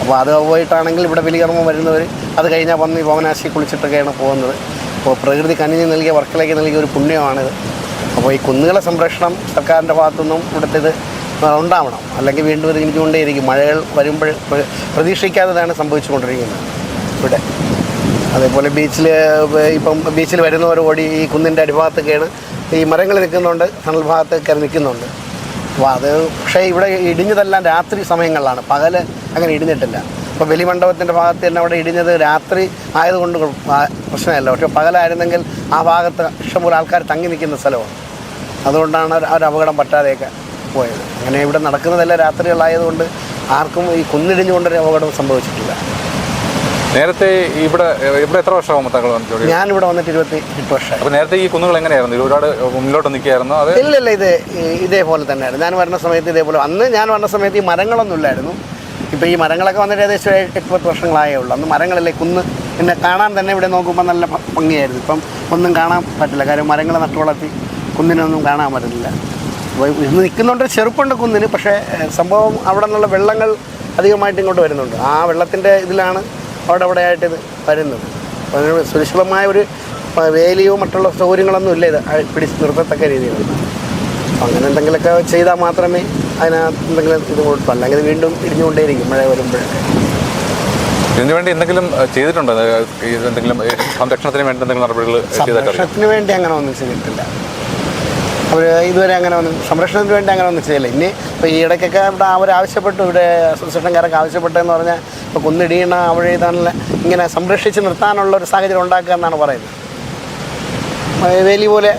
അപ്പോൾ അത് പോയിട്ടാണെങ്കിൽ ഇവിടെ ബലികർമ്മം വരുന്നവർ അത് കഴിഞ്ഞാൽ വന്ന് ഈ ഭവനാശി കുളിച്ചിട്ടൊക്കെയാണ് പോകുന്നത്. അപ്പോൾ പ്രകൃതി കനിഞ്ഞ് നൽകിയ വർക്കലേക്ക് നൽകിയ ഒരു പുണ്യമാണിത്. അപ്പോൾ ഈ കുന്നുകളെ സംരക്ഷണം സർക്കാരിൻ്റെ ഭാഗത്തുനിന്നും ഇവിടുത്തേത് ഉണ്ടാവണം. അല്ലെങ്കിൽ വീണ്ടും ഇത് ഇരിക്കൊണ്ടേയിരിക്കും. മഴകൾ വരുമ്പോൾ പ്രതീക്ഷിക്കാത്തതാണ് സംഭവിച്ചുകൊണ്ടിരിക്കുന്നത് ഇവിടെ. അതേപോലെ ബീച്ചിൽ വരുന്നവർ ഓടി ഈ കുന്നിൻ്റെ അടിഭാഗത്തൊക്കെയാണ് ഈ മരങ്ങൾ നിൽക്കുന്നുണ്ട്, തണൽ ഭാഗത്തൊക്കെ നിൽക്കുന്നുണ്ട്. അപ്പോൾ അത് പക്ഷേ ഇവിടെ ഇടിഞ്ഞതെല്ലാം രാത്രി സമയങ്ങളിലാണ്, പകൽ അങ്ങനെ ഇടിഞ്ഞിട്ടില്ല. ഇപ്പോൾ ബലിമണ്ഡപത്തിൻ്റെ ഭാഗത്ത് തന്നെ അവിടെ ഇടിഞ്ഞത് രാത്രി ആയതുകൊണ്ട് പ്രശ്നമല്ല. പക്ഷേ പകലായിരുന്നെങ്കിൽ ആ ഭാഗത്ത് ഇഷ്ടംപോലെ ആൾക്കാർ തങ്ങി നിൽക്കുന്ന സ്ഥലമാണ്. അതുകൊണ്ടാണ് ഒരു അപകടം പറ്റാതെയൊക്കെ പോയത്. അങ്ങനെ ഇവിടെ നടക്കുന്നതെല്ലാം രാത്രികളായതുകൊണ്ട് ആർക്കും ഈ കുന്നിടിഞ്ഞുകൊണ്ടൊരു അപകടം സംഭവിച്ചിട്ടില്ല. നേരത്തെ ഇവിടെ എത്ര വർഷമാകും ഞാനിവിടെ വന്നിട്ട് 28 വർഷം. അപ്പോൾ നേരത്തെ ഈ കുന്നുകൾ എങ്ങനെയായിരുന്നു? ഒരുപാട് മുന്നിലോട്ട് നിൽക്കുകയായിരുന്നു? അത് ഇല്ല, ഇതേപോലെ തന്നെയായിരുന്നു. ഞാൻ വരുന്ന സമയത്ത് ഇതേപോലെ. അന്ന് ഞാൻ വരുന്ന സമയത്ത് ഈ മരങ്ങളൊന്നും ഇല്ലായിരുന്നു. ഇപ്പോൾ ഈ മരങ്ങളൊക്കെ വന്നിട്ട് ഏകദേശം 8-10 വർഷങ്ങളായേ ഉള്ളൂ. അന്ന് മരങ്ങളില്ലേ, കുന്ന് പിന്നെ കാണാൻ തന്നെ ഇവിടെ നോക്കുമ്പോൾ നല്ല ഭംഗിയായിരുന്നു. ഇപ്പം ഒന്നും കാണാൻ പറ്റില്ല. കാര്യം മരങ്ങൾ നട്ടു വളർത്തി കുന്നിനൊന്നും കാണാൻ പറ്റുന്നില്ല. ഇന്ന് നിൽക്കുന്നുണ്ട് ചെറുപ്പുണ്ട് കുന്നിന്, പക്ഷേ സംഭവം അവിടെ നിന്നുള്ള വെള്ളങ്ങൾ അധികമായിട്ട് ഇങ്ങോട്ട് വരുന്നുണ്ട്. ആ വെള്ളത്തിൻ്റെ ഇതിലാണ് അവിടെ ആയിട്ട് ഇത് വരുന്നത്. അപ്പോൾ അതിന് സുരക്ഷിതമായ ഒരു വേലിയോ മറ്റുള്ള സൗകര്യങ്ങളൊന്നും ഇല്ല ഇത് പിടിച്ച് നിർത്തത്തക്ക രീതിയിൽ. അപ്പം അങ്ങനെ എന്തെങ്കിലുമൊക്കെ ചെയ്താൽ മാത്രമേ അതിനകത്ത് എന്തെങ്കിലും ഇത് കൊടുത്തു, അല്ലെങ്കിൽ വീണ്ടും ഇടിഞ്ഞുകൊണ്ടേയിരിക്കും മഴ വരുമ്പോഴൊക്കെ. ഇതിനുവേണ്ടി എന്തെങ്കിലും ചെയ്തിട്ടുണ്ടോ? എന്തെങ്കിലും സംരക്ഷണത്തിന് വേണ്ടി എന്തെങ്കിലും നടപടികൾ? സംരക്ഷണത്തിന് വേണ്ടി അങ്ങനെ ഒന്നും ചെയ്തിട്ടില്ല അവർ ഇതുവരെ. അങ്ങനെ ഒന്നും സംരക്ഷണത്തിന് വേണ്ടി അങ്ങനെ ഒന്നും ചെയ്യില്ല. ഇനി ഇപ്പോൾ ഈ ഇടയ്ക്കൊക്കെ ഇവിടെ അവരാവശ്യപ്പെട്ടു, ഇവിടെ അസോസിയേഷൻകാരൊക്കെ ആവശ്യപ്പെട്ടതെന്ന് പറഞ്ഞാൽ ഇപ്പോൾ കുന്നിടിയണ അവിടെ ഇതാണല്ല ഇങ്ങനെ സംരക്ഷിച്ച് നിർത്താനുള്ള ഒരു സാഹചര്യം ഉണ്ടാക്കുക എന്നാണ് പറയുന്നത്. വേലി പോലെ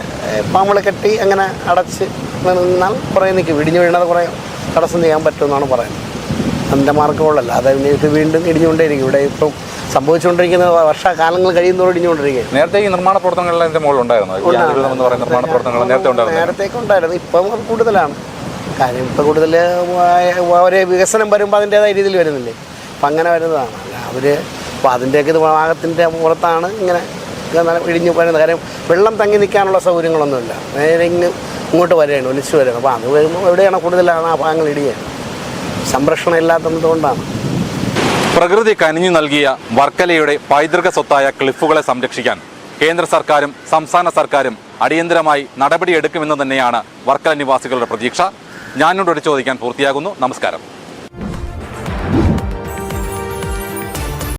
പാമ്പുകൾ കെട്ടി അങ്ങനെ അടച്ച് നിന്നാൽ കുറേ നിൽക്കും, ഇടിഞ്ഞു വീണത് കുറേ തടസ്സം ചെയ്യാൻ പറ്റുമെന്നാണ് പറയുന്നത്. അതിൻ്റെ മാർക്കുകളല്ല, അത് ഇത് വീണ്ടും ഇടിഞ്ഞുകൊണ്ടേയിരിക്കും. ഇവിടെ ഇപ്പം സംഭവിച്ചുകൊണ്ടിരിക്കുന്ന വർഷകാലങ്ങൾ കഴിയുന്നതോടെ ഇടിഞ്ഞുകൊണ്ടിരിക്കുകയാണ്. നേരത്തെ ഈ നിർമ്മാണ പ്രവർത്തനങ്ങൾ അതിൻ്റെ മുകളിലുണ്ടായിരുന്നു, നിർമ്മാണ പ്രവർത്തനങ്ങൾ നേരത്തേക്ക് ഉണ്ടായിരുന്നു. ഇപ്പം കൂടുതലാണ് കാര്യം. ഇപ്പം കൂടുതൽ ഒരേ വികസനം വരുമ്പോൾ അതിൻ്റേതായ രീതിയിൽ വരുന്നില്ലേ, അപ്പം അങ്ങനെ വരുന്നതാണ്. അവർ അപ്പോൾ അതിൻ്റെയൊക്കെ ഇത് ഭാഗത്തിൻ്റെ പുറത്താണ് ഇങ്ങനെ ഇടിഞ്ഞു വരുന്നത്. കാര്യം വെള്ളം തങ്ങി നിൽക്കാനുള്ള സൗകര്യങ്ങളൊന്നുമില്ല, നേരെ ഇങ്ങോട്ട് വരികയാണ്, ഒലിച്ചു വരികയാണ്. അപ്പോൾ അത് വരുമ്പോൾ എവിടെയാണ് കൂടുതലാണ് ആ ഭാഗങ്ങൾ ഇടിയുക, സംരക്ഷണം ഇല്ലാത്തതുകൊണ്ടാണ്. പ്രകൃതി കനിഞ്ഞു നൽകിയ വർക്കലയുടെ പൈതൃക സ്വത്തായ ക്ലിഫുകളെ സംരക്ഷിക്കാൻ കേന്ദ്ര സർക്കാരും സംസ്ഥാന സർക്കാരും അടിയന്തരമായി നടപടിയെടുക്കുമെന്ന് തന്നെയാണ് വർക്കല നിവാസികളുടെ പ്രതീക്ഷ. ഞാനോട് ചോദിക്കാൻ പൂർത്തിയാകുന്നു. നമസ്കാരം.